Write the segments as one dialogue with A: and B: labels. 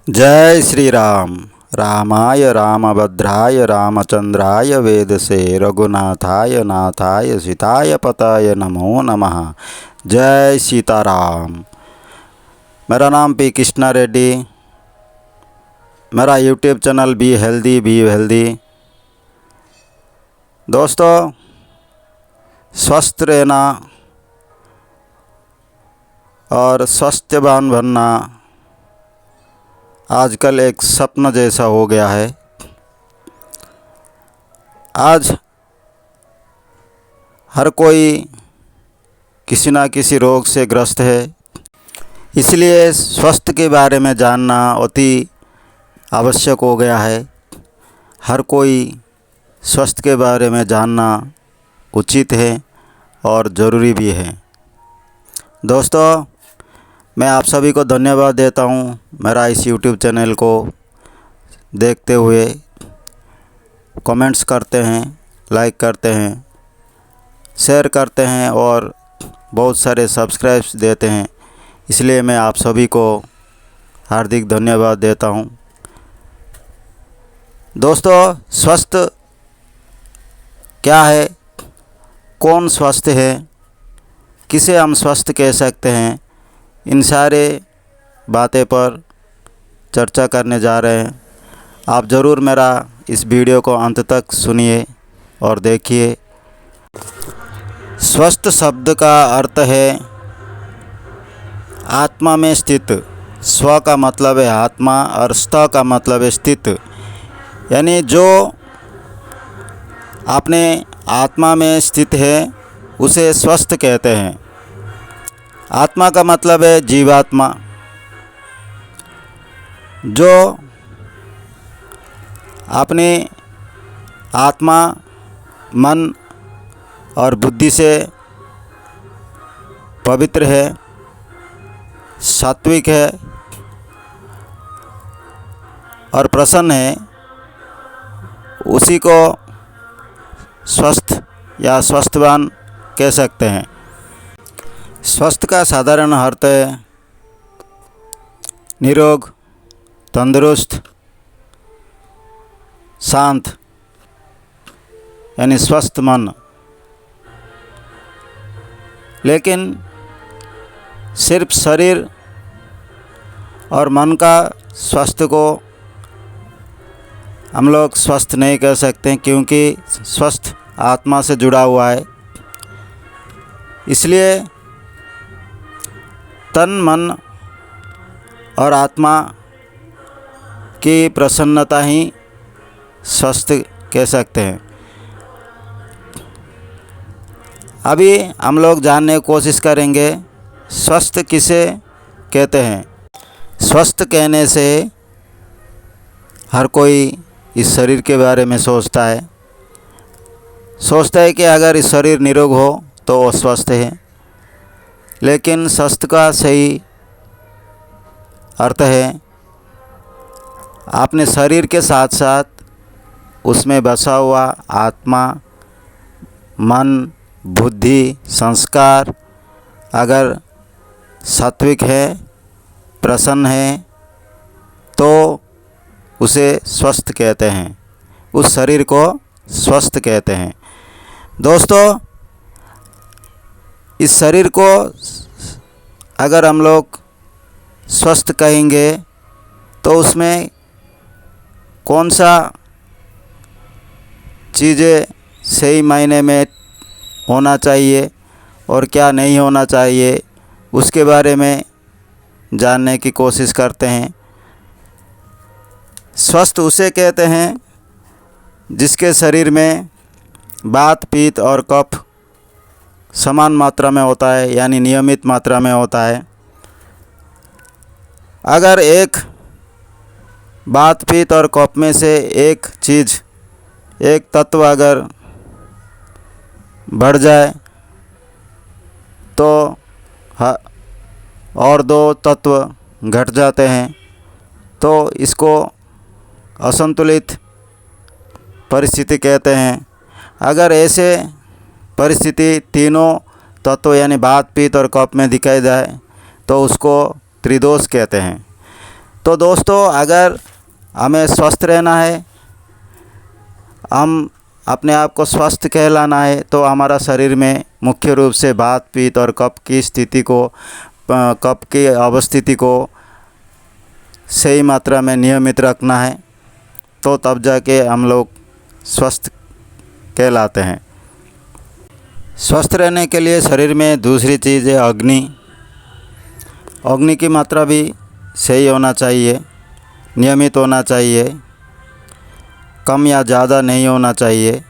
A: जय श्री राम। रामाय रामभद्राय रामचंद्राय वेदसे रघुनाथाय नाथाय सीताय पताय नमो नमः। जय सीताराम। मेरा नाम पी कृष्णा रेड्डी। मेरा यूट्यूब चैनल बी हेल्दी। दोस्तों, स्वस्थ रहना और स्वास्थ्यवान बनना आजकल एक सपना जैसा हो गया है। आज हर कोई किसी न किसी रोग से ग्रस्त है, इसलिए स्वास्थ्य के बारे में जानना अति आवश्यक हो गया है। हर कोई स्वास्थ्य के बारे में जानना उचित है और ज़रूरी भी है। दोस्तों, मैं आप सभी को धन्यवाद देता हूँ मेरा इस YouTube चैनल को देखते हुए, कमेंट्स करते हैं, लाइक करते हैं, शेयर करते हैं और बहुत सारे सब्सक्राइब्स देते हैं। इसलिए मैं आप सभी को हार्दिक धन्यवाद देता हूँ। दोस्तों, स्वस्थ क्या है, कौन स्वस्थ है, किसे हम स्वस्थ कह सकते हैं, इन सारे बातें पर चर्चा करने जा रहे हैं। आप ज़रूर मेरा इस वीडियो को अंत तक सुनिए और देखिए। स्वस्थ शब्द का अर्थ है आत्मा में स्थित। स्व का मतलब है आत्मा और स्त का मतलब है स्थित, यानी जो अपने आत्मा में स्थित है उसे स्वस्थ कहते हैं। आत्मा का मतलब है जीवात्मा। जो अपने आत्मा, मन और बुद्धि से पवित्र है, सात्विक है और प्रसन्न है, उसी को स्वस्थ या स्वस्थवान कह सकते हैं। स्वस्थ का साधारण अर्थ है निरोग, तंदुरुस्त, शांत, यानी स्वस्थ मन। लेकिन सिर्फ शरीर और मन का स्वास्थ्य को हम लोग स्वस्थ नहीं कह सकते, क्योंकि स्वस्थ आत्मा से जुड़ा हुआ है। इसलिए तन, मन और आत्मा की प्रसन्नता ही स्वस्थ कह सकते हैं। अभी हम लोग जानने की कोशिश करेंगे स्वस्थ किसे कहते हैं। स्वस्थ कहने से हर कोई इस शरीर के बारे में सोचता है कि अगर इस शरीर निरोग हो तो वो स्वस्थ है। लेकिन स्वस्थ का सही अर्थ है अपने शरीर के साथ साथ उसमें बसा हुआ आत्मा, मन, बुद्धि, संस्कार अगर सात्विक है, प्रसन्न है, तो उसे स्वस्थ कहते हैं। उस शरीर को स्वस्थ कहते हैं। दोस्तों, इस शरीर को अगर हम लोग स्वस्थ कहेंगे तो उसमें कौन सा चीज़ें सही मायने में होना चाहिए और क्या नहीं होना चाहिए, उसके बारे में जानने की कोशिश करते हैं। स्वस्थ उसे कहते हैं जिसके शरीर में वात, पित्त और कफ समान मात्रा में होता है, यानी नियमित मात्रा में होता है। अगर एक वात, पित्त और कफ में से एक चीज़, एक तत्व अगर बढ़ जाए तो और दो तत्व घट जाते हैं, तो इसको असंतुलित परिस्थिति कहते हैं। अगर ऐसे परिस्थिति तीनों तत्व यानी वात, पित्त और कफ में दिखाई जाए तो उसको त्रिदोष कहते हैं। तो दोस्तों, अगर हमें स्वस्थ रहना है, हम अपने आप को स्वस्थ कहलाना है, तो हमारा शरीर में मुख्य रूप से वात पित्त और कफ की स्थिति को, कफ की अवस्थिति को सही मात्रा में नियमित रखना है, तो तब जाके हम लोग स्वस्थ कहलाते हैं। स्वस्थ रहने के लिए शरीर में दूसरी चीज़ है अग्नि। अग्नि की मात्रा भी सही होना चाहिए, नियमित होना चाहिए, कम या ज़्यादा नहीं होना चाहिए।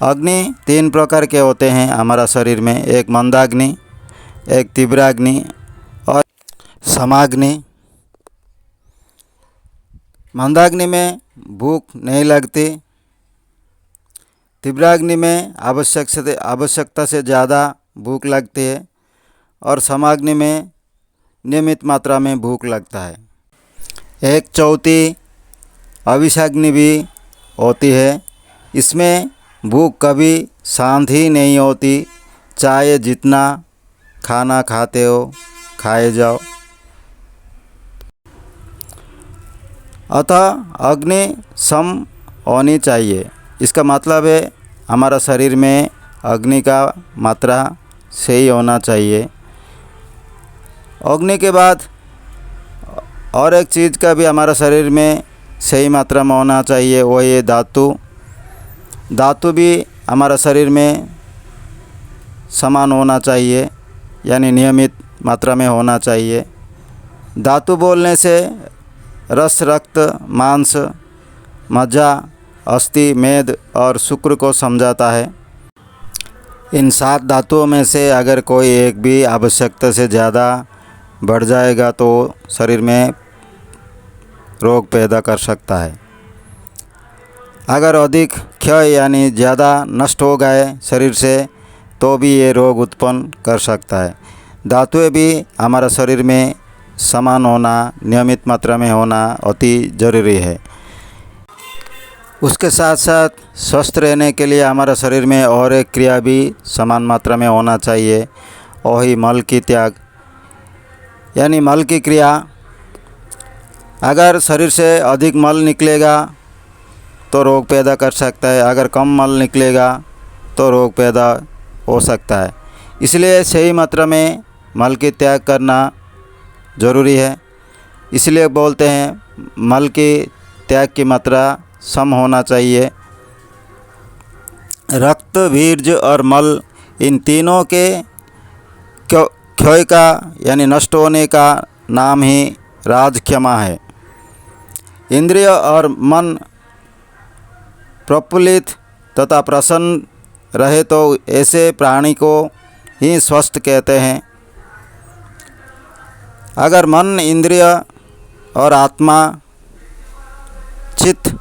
A: अग्नि 3 प्रकार के होते हैं हमारा शरीर में, एक मंदाग्नि, एक तीव्राग्नि और समाग्नि। मंदाग्नि में भूख नहीं लगती, तीव्राग्नि में आवश्यकता से ज़्यादा भूख लगती है और समाग्नि में नियमित मात्रा में भूख लगता है। 1/4 अविषाग्नि भी होती है। इसमें भूख कभी शांत ही नहीं होती, चाहे जितना खाना खाते हो खाए जाओ। अतः अग्नि सम होनी चाहिए। इसका मतलब है हमारा शरीर में अग्नि का मात्रा सही होना चाहिए। अग्नि के बाद और एक चीज़ का भी हमारा शरीर में सही मात्रा में होना चाहिए, वो ये धातु। धातु भी हमारा शरीर में समान होना चाहिए, यानी नियमित मात्रा में होना चाहिए। धातु बोलने से रस, रक्त, मांस, मज्जा, अस्थि, मेद और शुक्र को समझाता है। इन 7 धातुओं में से अगर कोई एक भी आवश्यकता से ज़्यादा बढ़ जाएगा तो शरीर में रोग पैदा कर सकता है। अगर अधिक क्षय यानी ज़्यादा नष्ट हो गए शरीर से तो भी ये रोग उत्पन्न कर सकता है। धातुएं भी हमारा शरीर में समान होना, नियमित मात्रा में होना अति ज़रूरी है। उसके साथ साथ स्वस्थ रहने के लिए हमारा शरीर में और एक क्रिया भी समान मात्रा में होना चाहिए, वही मल की त्याग यानी मल की क्रिया। अगर शरीर से अधिक मल निकलेगा तो रोग पैदा कर सकता है, अगर कम मल निकलेगा तो रोग पैदा हो सकता है। इसलिए सही मात्रा में मल की त्याग करना ज़रूरी है। इसलिए बोलते हैं मल की त्याग की मात्रा सम होना चाहिए। रक्त, वीर्य और मल, इन तीनों के क्षय का यानी नष्ट होने का नाम ही राजक्षमा है। इंद्रिय और मन प्रफुल्लित तथा प्रसन्न रहे तो ऐसे प्राणी को ही स्वस्थ कहते हैं। अगर मन, इंद्रिय और आत्मा, चित्त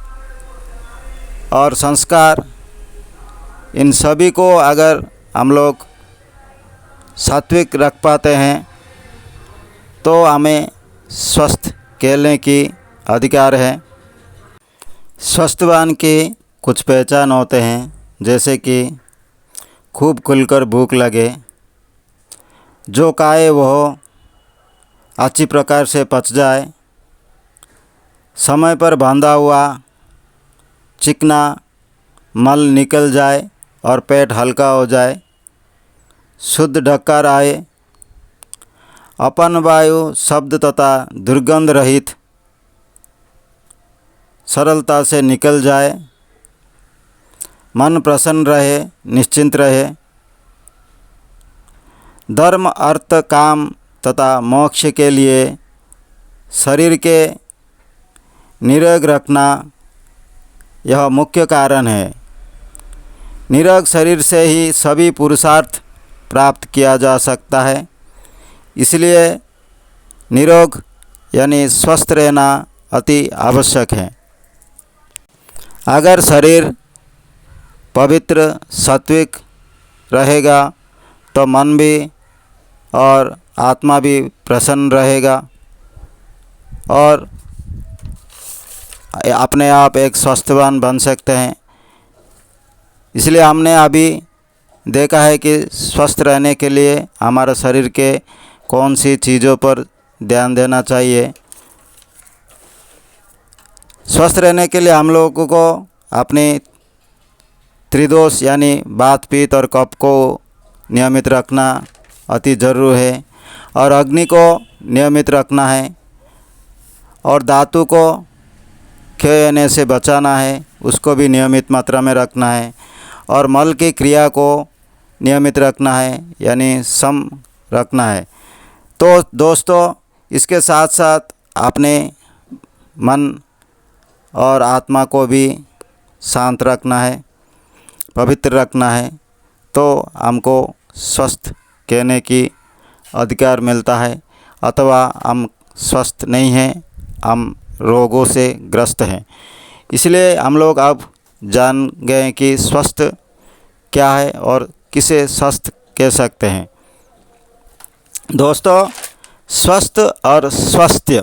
A: और संस्कार, इन सभी को अगर हम लोग सात्विक रख पाते हैं तो हमें स्वस्थ कहने की अधिकार है। स्वस्थवान की कुछ पहचान होते हैं, जैसे कि खूब खुलकर भूख लगे, जो खाए वह अच्छी प्रकार से पच जाए, समय पर बांधा हुआ चिकना मल निकल जाए और पेट हल्का हो जाए, शुद्ध ढक्कर आए, अपन वायु शब्द तथा दुर्गंध रहित सरलता से निकल जाए, मन प्रसन्न रहे, निश्चिंत रहे, धर्म, अर्थ, काम तथा मोक्ष के लिए शरीर के निरोग रखना यह मुख्य कारण है। निरोग शरीर से ही सभी पुरुषार्थ प्राप्त किया जा सकता है। इसलिए निरोग यानी स्वस्थ रहना अति आवश्यक है। अगर शरीर पवित्र, सात्विक रहेगा तो मन भी और आत्मा भी प्रसन्न रहेगा और अपने आप एक स्वस्थवान बन सकते हैं। इसलिए हमने अभी देखा है कि स्वस्थ रहने के लिए हमारे शरीर के कौन सी चीज़ों पर ध्यान देना चाहिए। स्वस्थ रहने के लिए हम लोगों को अपनी त्रिदोष यानी वात पित्त और कफ को नियमित रखना अति ज़रूरी है, और अग्नि को नियमित रखना है, और धातु को क्षय होने से बचाना है, उसको भी नियमित मात्रा में रखना है, और मल की क्रिया को नियमित रखना है यानी सम रखना है। तो दोस्तों, इसके साथ साथ अपने मन और आत्मा को भी शांत रखना है, पवित्र रखना है, तो हमको स्वस्थ कहने की अधिकार मिलता है। अथवा हम स्वस्थ नहीं हैं, हम रोगों से ग्रस्त हैं। इसलिए हम लोग अब जान गए कि स्वस्थ क्या है और किसे स्वस्थ कह सकते हैं। दोस्तों, स्वस्थ और स्वास्थ्य,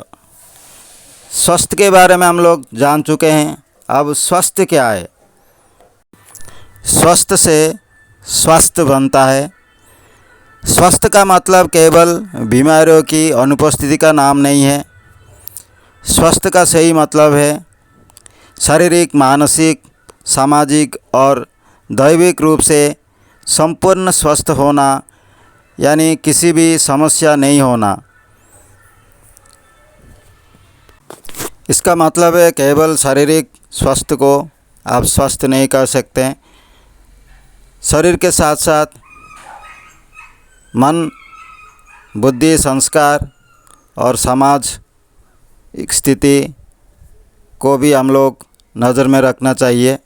A: स्वस्थ के बारे में हम लोग जान चुके हैं। अब स्वस्थ क्या है? स्वस्थ से स्वास्थ्य बनता है। स्वस्थ का मतलब केवल बीमारियों की अनुपस्थिति का नाम नहीं है। स्वस्थ का सही मतलब है शारीरिक, मानसिक, सामाजिक और दैविक रूप से संपूर्ण स्वस्थ होना, यानी किसी भी समस्या नहीं होना। इसका मतलब है केवल शारीरिक स्वास्थ्य को आप स्वस्थ नहीं कर सकते। शरीर के साथ साथ मन, बुद्धि, संस्कार और समाज स्थिति को भी हम लोग नज़र में रखना चाहिए।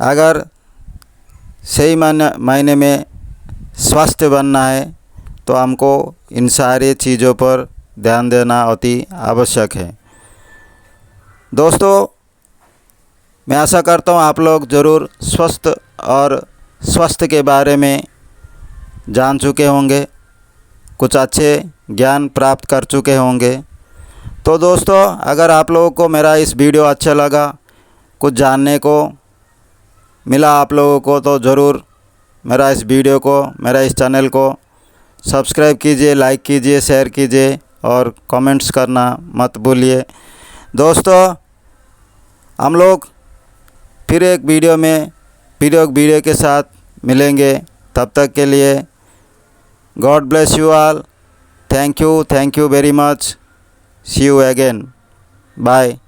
A: अगर सही मायने में स्वास्थ्य बनना है तो हमको इन सारी चीज़ों पर ध्यान देना अति आवश्यक है। दोस्तों, मैं आशा करता हूँ आप लोग ज़रूर स्वस्थ और स्वास्थ्य के बारे में जान चुके होंगे, कुछ अच्छे ज्ञान प्राप्त कर चुके होंगे। तो दोस्तों, अगर आप लोगों को मेरा इस वीडियो अच्छा लगा, कुछ जानने को मिला आप लोगों को, तो ज़रूर मेरा इस वीडियो को, मेरा इस चैनल को सब्सक्राइब कीजिए, लाइक कीजिए, शेयर कीजिए और कमेंट्स करना मत भूलिए। दोस्तों, हम लोग फिर एक वीडियो के साथ मिलेंगे। तब तक के लिए God bless you all. Thank you very much. See you again. Bye.